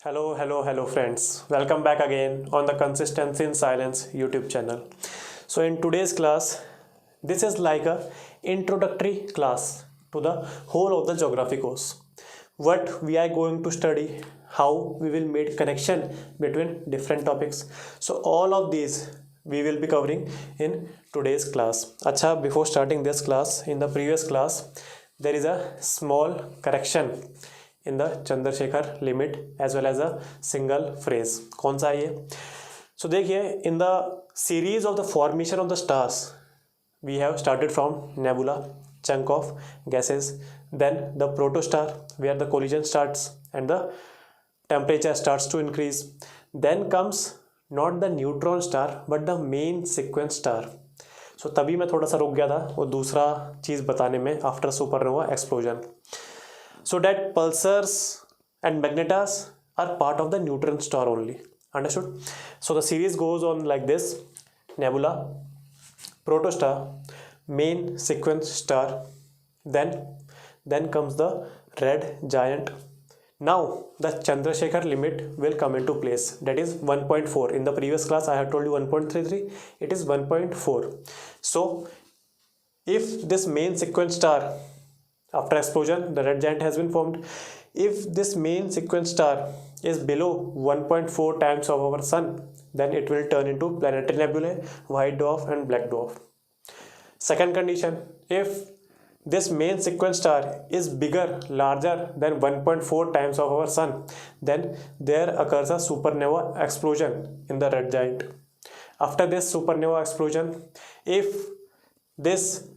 Hello, friends. Welcome back again on the Consistency in Silence YouTube channel. So, in today's class, this is like a introductory class to the whole of the geography course. What we are going to study, how we will make connection between different topics. So, all of these we will be covering in today's class. Acha, before starting this class, in the previous class, there is a small correction in the Chandrasekhar limit as well as a single phrase. कौन सा है ये? So देखिए, in the series of the formation of the stars, we have started from nebula, chunk of gases, then the protostar where the collision starts and the temperature starts to increase. Then comes not the neutron star but the main sequence star. So तभी मैं थोड़ा सा रुक गया था वो दूसरा चीज़ बताने में after supernova explosion. So that pulsars and magnetas are part of the neutron star only. Understood? So the series goes on like this: nebula, protostar, main sequence star, then comes the red giant. Now the Chandrasekhar limit will come into place, that is 1.4. In the previous class I have told you 1.33, it is 1.4. So if this main sequence star, after explosion the red giant has been formed, if this main sequence star is below 1.4 times of our sun, then it will turn into planetary nebulae, white dwarf and black dwarf. Second condition, if this main sequence star is larger than 1.4 times of our sun, then there occurs a supernova explosion in the red giant. After this supernova explosion, if this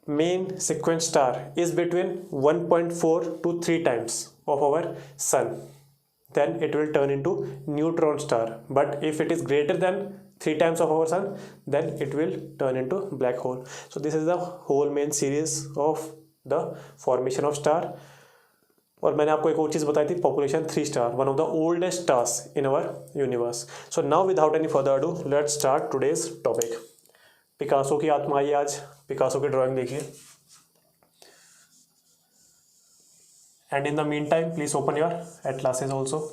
main sequence star is between 1.4 to 3 times of our sun, then it will turn into neutron star. But if it is greater than 3 times of our sun, then it will turn into black hole. So this is the whole main series of the formation of star. और मैंने आपको एक और चीज़ बताई थी, population 3 star, one of the oldest stars in our universe. So now without any further ado, let's start today's topic. Picasso की आत्मा आई आज, पिकासो की ड्राइंग देखिए. And in the meantime please open your atlases also.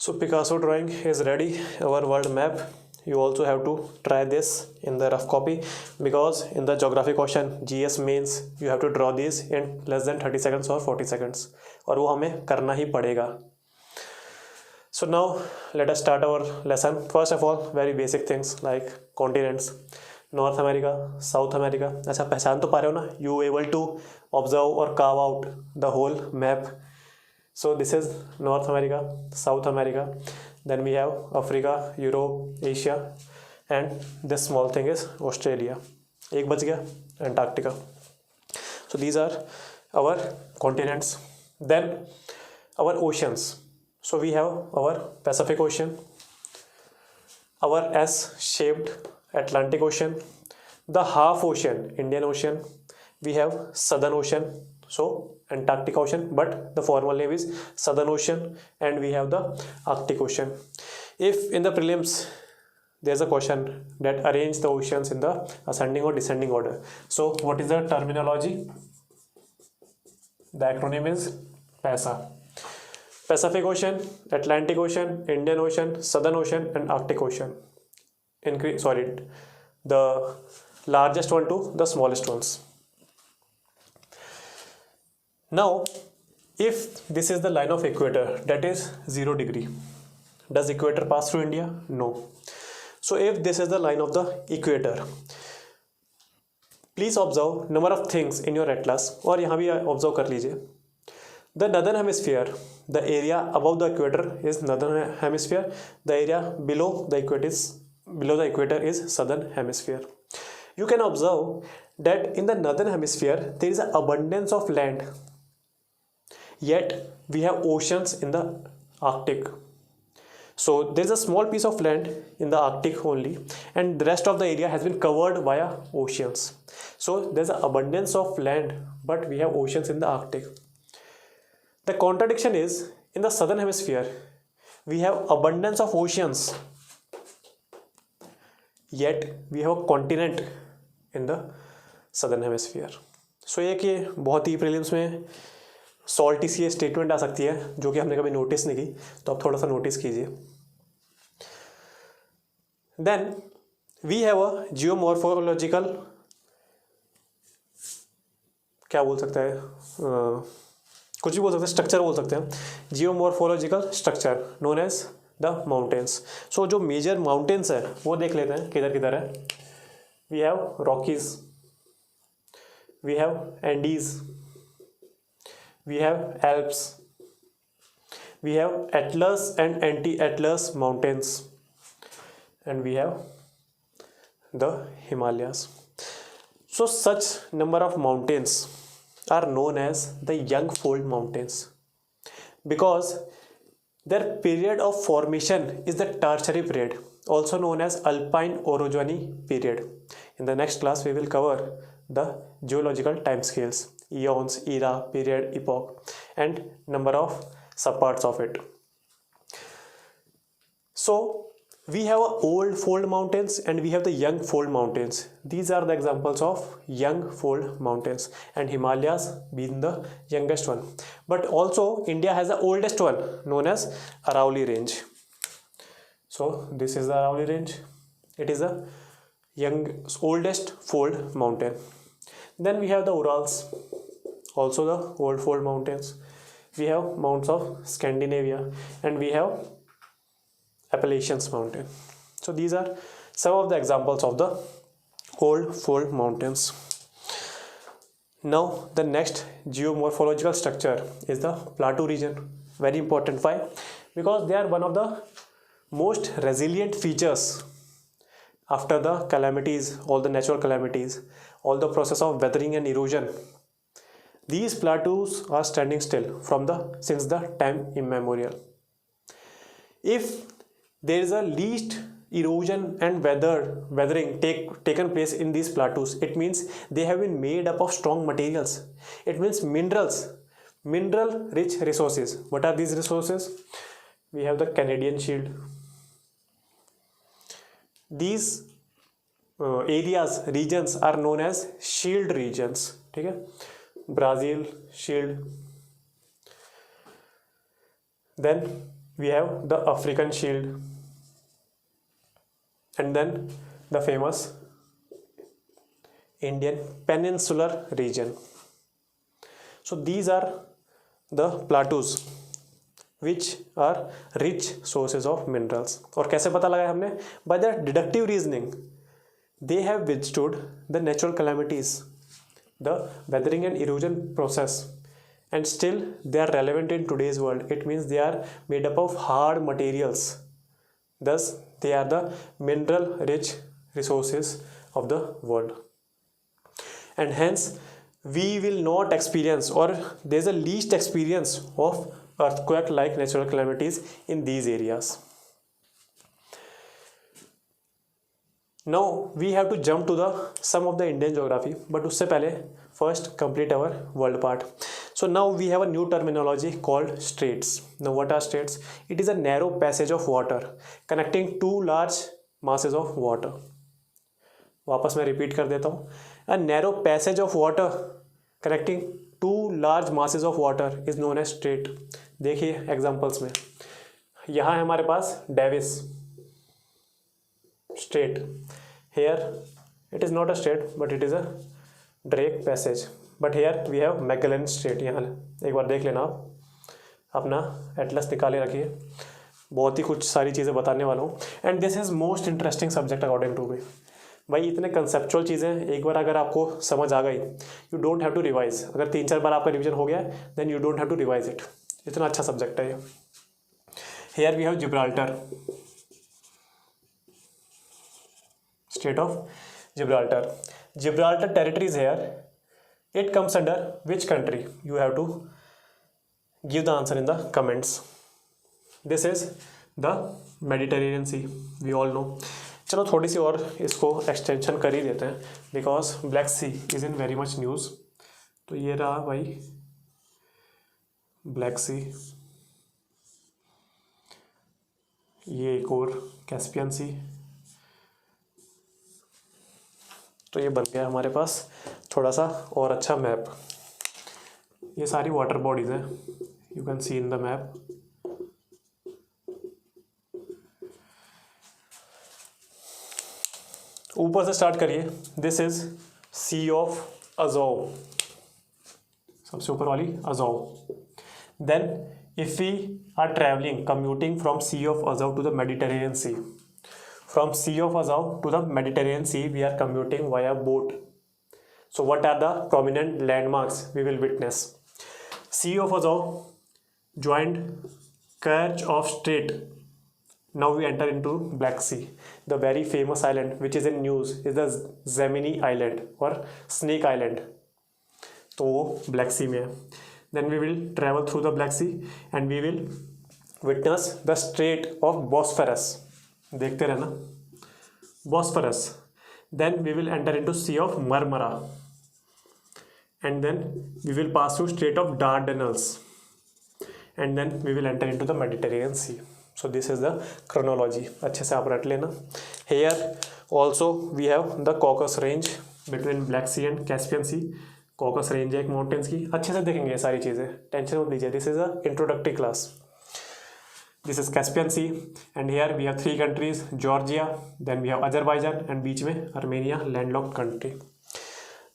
So Picasso drawing is ready, our world map. You also have to try this in the rough copy, because in the geography question GS means you have to draw these in less than 30 seconds or 40 seconds, और वो हमें करना ही पड़ेगा. So now let us start our lesson. First of all, very basic things like continents. North America, South America. अच्छा, पहचान तो पा रहे हो ना? यू एबल टू ऑब्जर्व और carve out the whole map. So this is North America, South America, then we have Africa, Europe, Asia, and this small thing is Australia. एक बच गया, Antarctica. So these are our continents. Then our oceans. So we have our Pacific Ocean, our S-shaped Atlantic Ocean, the half ocean, Indian Ocean. We have Southern Ocean, so Antarctic Ocean, but the formal name is Southern Ocean, and we have the Arctic Ocean. If in the prelims there's a question that arrange the oceans in the ascending or descending order, so what is the terminology? The acronym is PASA. Pacific Ocean, Atlantic Ocean, Indian Ocean, Southern Ocean, and Arctic Ocean. The largest one to the smallest ones. Now, if this is the line of equator, that is 0 degree, does equator pass through India? No. So if this is the line of the equator, please observe number of things in your atlas, और यहाँ भी observe कर लीजिए. The northern hemisphere, the area above the equator is northern hemisphere. The area below the equator is southern hemisphere. You can observe that in the northern hemisphere there is an abundance of land, yet we have oceans in the Arctic. So there is a small piece of land in the Arctic only, and the rest of the area has been covered via oceans. So there is an abundance of land, but we have oceans in the Arctic. The contradiction is, in the southern hemisphere we have abundance of oceans, yet we have a continent in the southern hemisphere. So एक ये बहुत ही prelims में salty सी statement आ सकती है जो कि हमने कभी नोटिस नहीं की, तो आप थोड़ा सा नोटिस कीजिए. Then we have a geomorphological, क्या बोल सकता है, कुछ भी बोल सकते हैं, स्ट्रक्चर बोल सकते हैं, geomorphological structure known as the mountains. So जो मेजर माउंटेन्स है वो देख लेते हैं किधर किधर है. We have Rockies, we have Andes, we have Alps, we have Atlas and anti-Atlas mountains, and we have the Himalayas. So such number of mountains are known as the young fold mountains because their period of formation is the Tertiary period, also known as Alpine Orogeny period. In the next class we will cover the geological timescales, eons, era, period, epoch, and number of subparts of it. So we have old fold mountains and we have the young fold mountains. These are the examples of young fold mountains, and Himalayas being the youngest one. But also India has the oldest one known as Aravalli range. So this is the Aravalli range. It is the oldest fold mountain. Then we have the Urals, also the old fold mountains. We have mounts of Scandinavia, and we have Appalachians mountain. So these are some of the examples of the old fold mountains. Now the next geomorphological structure is the plateau region. Very important. Why? Because they are one of the most resilient features after the calamities, all the natural calamities, all the process of weathering and erosion. These plateaus are standing still since the time immemorial. If there is a least erosion and weathering taken place in these plateaus, it means they have been made up of strong materials. It means mineral rich resources. What are these resources? We have the Canadian Shield. These regions are known as shield regions. ठीक है, Brazil Shield. Then we have the African Shield, and then the famous Indian Peninsular region. So these are the plateaus which are rich sources of minerals. और कैसे पता लगाया हमने? By the deductive reasoning. They have withstood the natural calamities, the weathering and erosion process, and still they are relevant in today's world. It means they are made up of hard materials. Thus they are the mineral rich resources of the world, and hence we will not experience, or there is a least experience of earthquake like natural calamities in these areas. Now we have to jump to the some of the Indian geography, but उससे पहले first complete our world part. So now we have a new terminology called straits. Now what are straits? It is a narrow passage of water connecting two large masses of water. वापस मैं repeat कर देता हूँ. A narrow passage of water connecting two large masses of water is known as strait. देखिए examples में, यहाँ है हमारे पास Davis strait. Here it is not a strait, but it is a Drake passage. But here we have Magellan Strait. यहाँ एक बार देख लेना, आप अपना एटलस निकाले रखिए. बहुत ही कुछ सारी चीज़ें बताने वाला हूँ, and this is most interesting subject according to me. भाई इतने कंसेप्चुअल चीज़ें एक बार अगर आपको समझ आ गई, you don't have to revise. अगर 3-4 बार आपका रिवीजन हो गया then you don't have to revise it. इतना अच्छा सब्जेक्ट है ये। Here we have Gibraltar, state of Gibraltar. Gibraltar territory is here, it comes under which country? You have to give the answer in the comments. This is the Mediterranean Sea, we all know. चलो थोड़ी सी और इसको extension कर ही देते हैं, because Black Sea is in very much news. तो ये रहा भाई ब्लैक सी, ये एक और कैस्पियन सी। तो ये बन गया हमारे पास थोड़ा सा और अच्छा मैप। ये सारी वाटर बॉडीज हैं, you can see in the map. ऊपर से स्टार्ट करिए। This is Sea of Azov, सबसे ऊपर वाली Azov. Then if we are travelling commuting from Sea of Azov to the Mediterranean Sea, from Sea of Azov to the Mediterranean Sea we are commuting via boat. So what are the prominent landmarks we will witness? Sea of Azov joined Kerch of Strait. Now we enter into Black Sea. The very famous island which is in news is the Gemini Island or Snake Island. तो वो Black Sea में है. Then we will travel through the Black Sea and we will witness the Strait of Bosphorus. देखते रहना, Bosphorus. Then we will enter into Sea of Marmara and then we will pass through strait of Dardanelles and then we will enter into the Mediterranean Sea. So this is the chronology, अच्छे से आप रट लेना। Here also we have the Caucasus range between Black Sea and Caspian Sea. Caucasus range है एक mountains की, अच्छे से देखेंगे ये सारी चीज़ें, टेंशन मत लीजिए। This is a introductory class. This is Caspian Sea and here we have 3 countries, Georgia, then we have Azerbaijan and बीच में Armenia, landlocked country.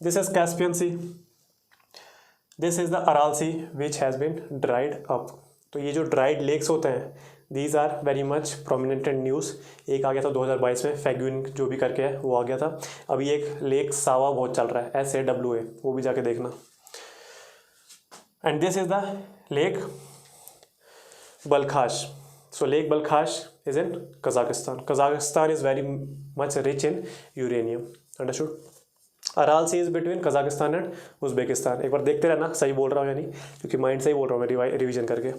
This is Caspian Sea. This is the Aral Sea which has been dried up. तो ये जो dried lakes होते हैं, these are very much prominent in news. एक आ गया था 2022 में, फैग्यून जो भी करके है वो आ गया था। अभी एक लेक सावा बहुत चल रहा है, SAWA, वो भी जाके देखना। And this is the lake Balkhash. So Lake Balkhash is in Kazakhstan. Kazakhstan is very much rich in uranium. Understood? Aral Sea is between Kazakhstan and Uzbekistan. एक बार देखते रहना सही बोल रहा हूँ या नहीं, क्योंकि माइंड से ही बोल रहा हूँ मैं रिवीजन करके।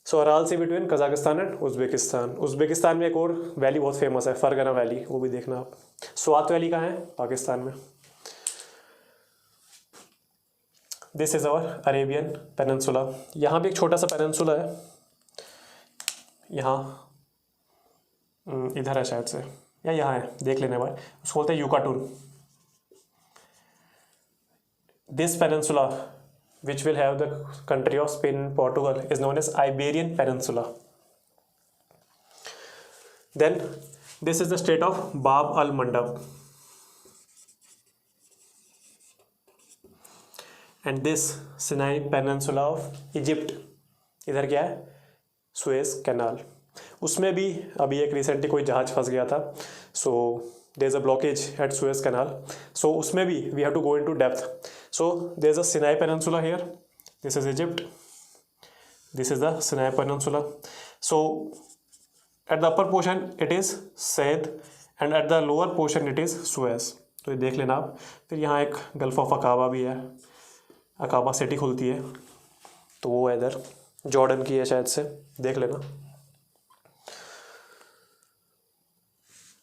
So Aral Sea between Kazakhstan and Uzbekistan. Uzbekistan में एक और वैली बहुत फेमस है, फरगना वैली, वो भी देखना आप। स्वात वैली कहाँ है? पाकिस्तान में। This is our Arabian peninsula. यहाँ भी एक छोटा सा पेनिनसुला है, यहाँ इधर है शायद से, या यहाँ है, देख लेने बार। उसको बोलते हैं Yucatan. This peninsula which will have the country of Spain and Portugal is known as Iberian Peninsula. Then this is the state of Bab al-Mandab, and this Sinai Peninsula of Egypt. इधर क्या है? Suez canal. उसमें भी अभी एक recently कोई जहाज फंस गया था, so there is a blockage at Suez Canal. So उसमें भी we have to go into depth. So there is a Sinai Peninsula here. This is Egypt. This is the Sinai Peninsula. So at the upper portion it is Suez and at the lower portion it is Suez. तो ये देख लेना आप। फिर यहाँ एक gulf of Aqaba भी है, अकाबा सिटी खुलती है, तो वो इधर जॉर्डन की है शायद से, देख लेना।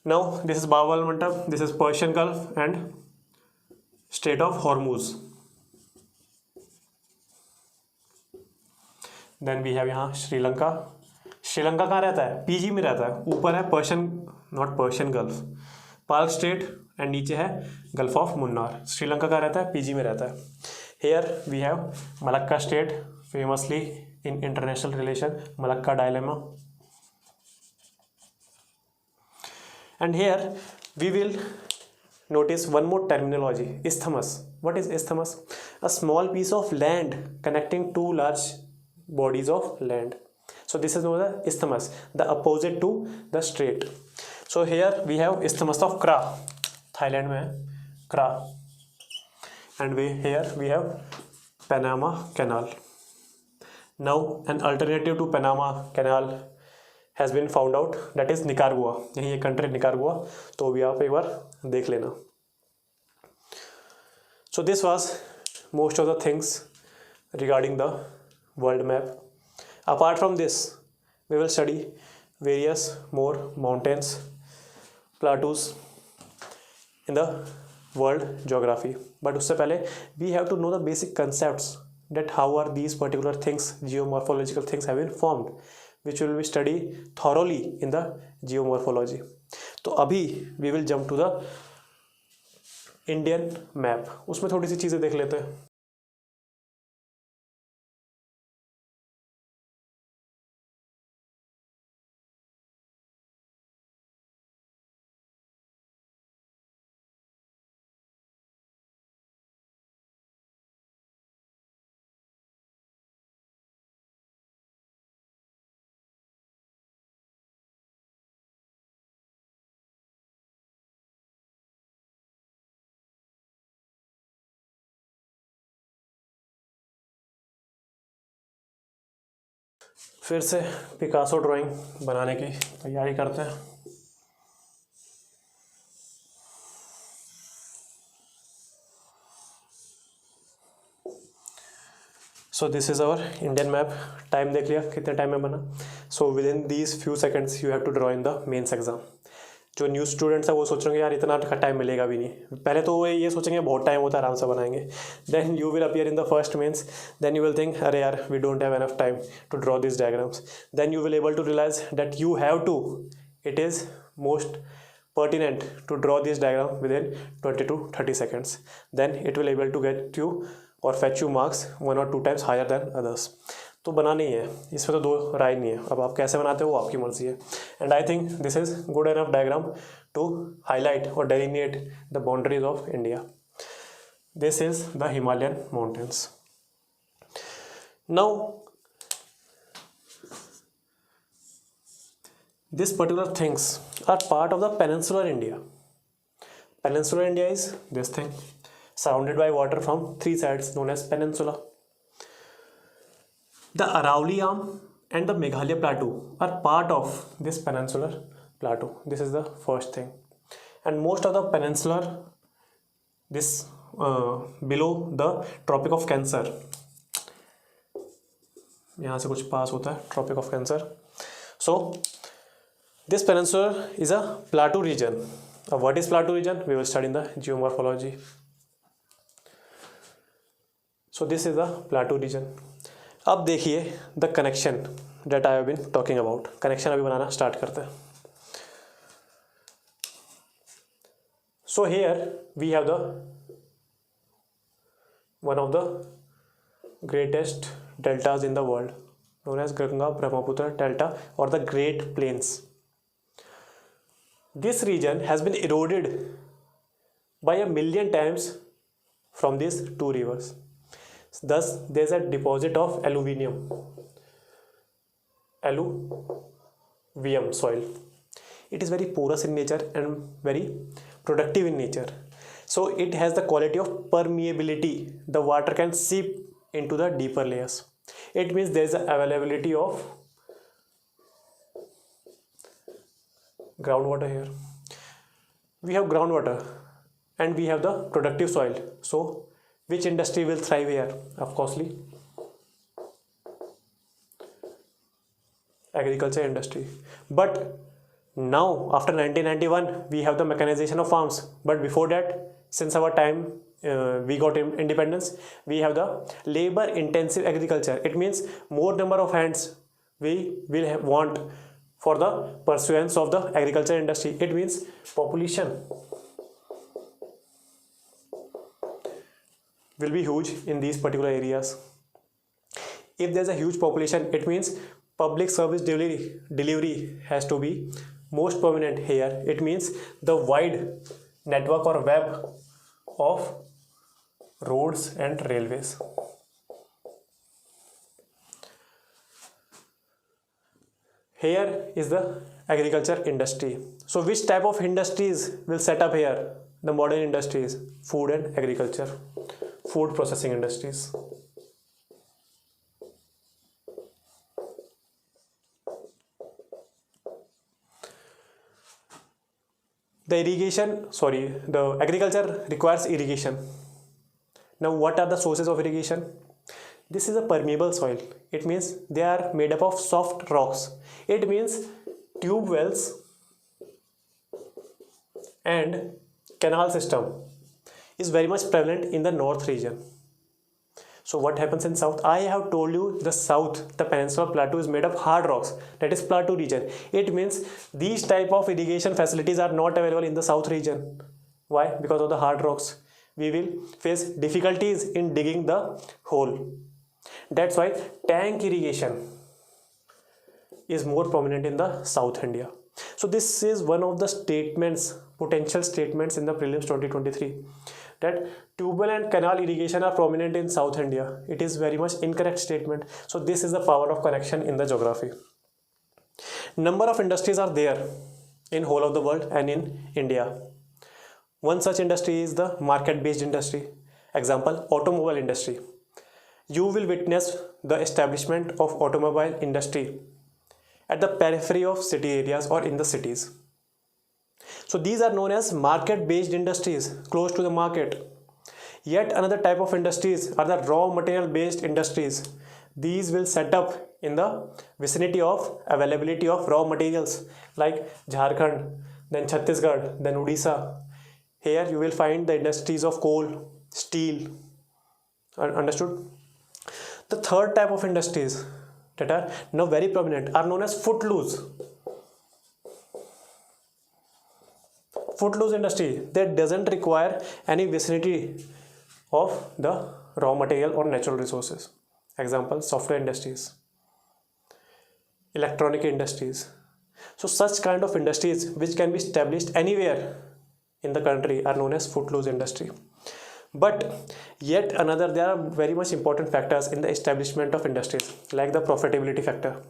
Now this is Bab al-Mandab, this is Persian Gulf and Strait of Hormuz. Then we have यहाँ श्रीलंका। श्रीलंका कहाँ रहता है? पीजी में रहता है। ऊपर है Persian, not Persian gulf, park straight, and नीचे है गल्फ ऑफ मुन्नार। श्रीलंका कहाँ रहता है? पीजी में रहता है। Here we have Malacca state, famously in international relation, Malacca dilemma. And here we will notice one more terminology, isthmus. What is isthmus? A small piece of land connecting two large bodies of land. So this is known as isthmus, the opposite to the strait. So here we have isthmus of Kra, Thailand में है Kra, and here we have Panama Canal. Now an alternative to Panama Canal has been found out, that is Nicaragua. यही एक country Nicaragua, तो भी आप एक बार देख लेना. So this was most of the things regarding the world map. Apart from this, we will study various more mountains, plateaus in the world geography. But उससे पहले we have to know the basic concepts, that how are these particular things, geomorphological things have been formed, which will be studied thoroughly in the geomorphology. तो अभी we will jump to the Indian map, उसमें थोड़ी सी चीज़ें देख लेते हैं. फिर से पिकासो ड्राइंग बनाने की तैयारी करते हैं. So this is our Indian map. Time देख लिया कितने टाइम में बना. So with in these few seconds you have to draw in the mains exam. जो न्यू स्टूडेंट्स है वो सोच रहे हैं यार इतना टाइम मिलेगा भी नहीं. पहले तो वो ये सोचेंगे बहुत टाइम होता है आराम से बनाएंगे. Then you will appear in the first mains. Then you will think अरे यार we don't have enough time to draw this diagrams. Then you will able to realise that you have to, it is most pertinent to draw this diagram within 20 to 30 seconds. Then it will able to get you or fetch you marks 1 or 2 times higher than others. तो बनानी है, इसमें तो दो राय नहीं है. अब आप कैसे बनाते हो वो आपकी मर्जी है. And I think this is good enough diagram to highlight or delineate the boundaries of India. This is the Himalayan mountains. Now these particular things are part of the peninsular India. Peninsular India is this thing surrounded by water from 3 sides known as peninsula. The Aravalli Arm and the Meghalaya Plateau are part of this peninsular plateau. This is the first thing. And most of the peninsular, this below the Tropic of Cancer, यहाँ से कुछ पास होता है Tropic of Cancer. So this peninsula is a plateau region. What is plateau region? We will study in the geomorphology. So this is the plateau region. अब देखिए the connection that I have been talking about. Connection अभी बनाना start करते हैं. So here we have the one of the greatest deltas in the world known as Ganga Brahmaputra Delta or the Great Plains. This region has been eroded by 1,000,000 times from these two rivers. Thus, there is a deposit of alluvium soil. It is very porous in nature and very productive in nature. So, it has the quality of permeability. The water can seep into the deeper layers. It means there is a availability of groundwater here. We have groundwater and we have the productive soil. So which industry will thrive here? Of course, agriculture industry. But now after 1991 we have the mechanization of farms. But before that, since our time we got independence, we have the labor intensive agriculture. It means more number of hands we will want for the pursuance of the agriculture industry. It means population will be huge in these particular areas. If there is a huge population, it means public service delivery has to be most prominent here. It means the wide network or web of roads and railways. Here is the agriculture industry. So which type of industries will set up here? The modern industries, food and agriculture, food processing industries. The agriculture requires irrigation. Now what are the sources of irrigation? This is a permeable soil. It means they are made up of soft rocks. It means tube wells and canal system is very much prevalent in the north region. So what happens in south? I have told you the south, the Peninsula Plateau is made of hard rocks. That is plateau region. It means these type of irrigation facilities are not available in the south region. Why? Because of the hard rocks. We will face difficulties in digging the hole. That's why tank irrigation is more prominent in the South India. So this is one of the statements, potential statements in the prelims 2023, that tubewell and canal irrigation are prominent in South India. It is very much incorrect statement. So this is the power of connection in the geography. Number of industries are there in whole of the world and in India. One such industry is the market-based industry. Example, automobile industry. You will witness the establishment of automobile industry at the periphery of city areas or in the cities. So these are known as market-based industries, close to the market. Yet another type of industries are the raw material-based industries. These will set up in the vicinity of availability of raw materials like Jharkhand, then Chhattisgarh, then Odisha. Here you will find the industries of coal, steel. Understood? The third type of industries that are now very prominent are known as footloose. Footloose industry that doesn't require any vicinity of the raw material or natural resources. Example, software industries, electronic industries. So such kind of industries which can be established anywhere in the country are known as footloose industry. But yet another, there are very much important factors in the establishment of industries, like the profitability factor,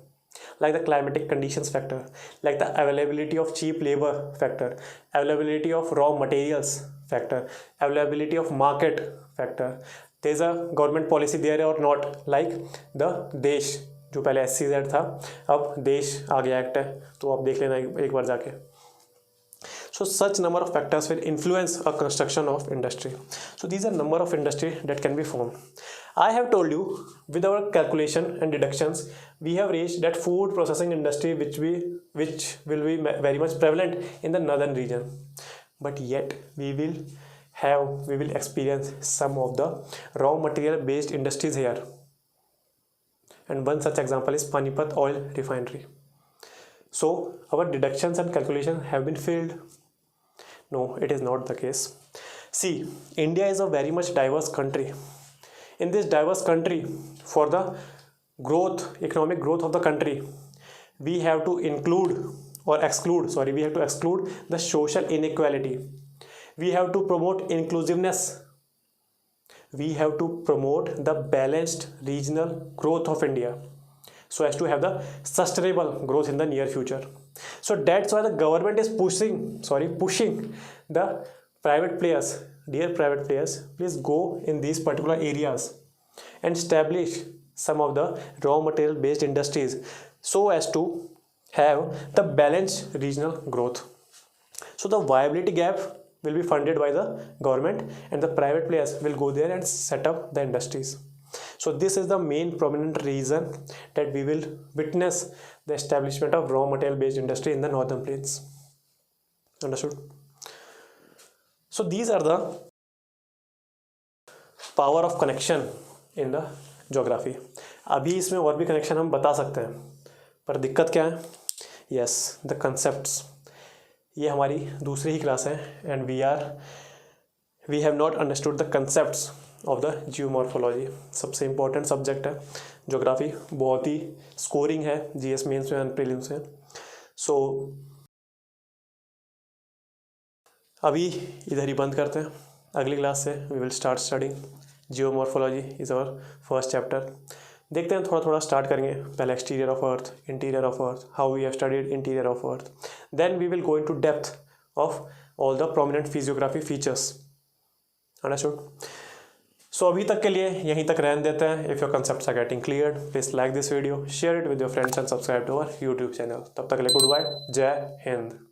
like the climatic conditions factor, like the availability of cheap labor factor, availability of raw materials factor, availability of market factor. There is a government policy there or not, like the देश, जो पहले SCZ था अब देश आ गया act है, तो आप देख लेना एक बार जाके. So such number of factors will influence a construction of industry. So these are number of industry that can be formed. I have told you with our calculation and deductions, we have reached that food processing industry which will be very much prevalent in the northern region. But yet we will experience some of the raw material based industries here. And one such example is Panipat oil refinery. So our deductions and calculations have been failed. No, it is not the case. See, India is a very much diverse country. In this diverse country, for the economic growth of the country, we have to exclude the social inequality. We have to promote inclusiveness. We have to promote the balanced regional growth of India, so as to have the sustainable growth in the near future. So that's why the government is pushing the private players. Dear private players, please go in these particular areas and establish some of the raw material based industries so as to have the balanced regional growth. So the viability gap will be funded by the government and the private players will go there and set up the industries. So this is the main prominent reason that we will witness the establishment of raw material based industry in the northern plains. Understood? So these are the power of connection in the geography. अभी इसमें और भी connection हम बता सकते हैं, पर दिक्कत क्या है? Yes, the concepts. ये हमारी दूसरी ही क्लास है and we have not understood the concepts of the geomorphology. सबसे इम्पोर्टेंट सब्जेक्ट है ज्योग्राफी, बहुत ही स्कोरिंग है जीएस मेंस में एंड प्रीलिम्स में. सो अभी इधर ही बंद करते हैं. अगली क्लास से we will start studying geomorphology. Is our first chapter. देखते हैं, थोड़ा थोड़ा स्टार्ट करेंगे। पहले exterior of earth, interior of earth, how we have studied interior of earth, then we will go into depth of all the prominent physiography features. Understood? So अभी तक के लिए यहीं तक रहने देते हैं। If your concepts are getting clear, please like this video, share it with your friends and subscribe to our YouTube channel. तब तक के लिए गुड बाय, जय हिंद।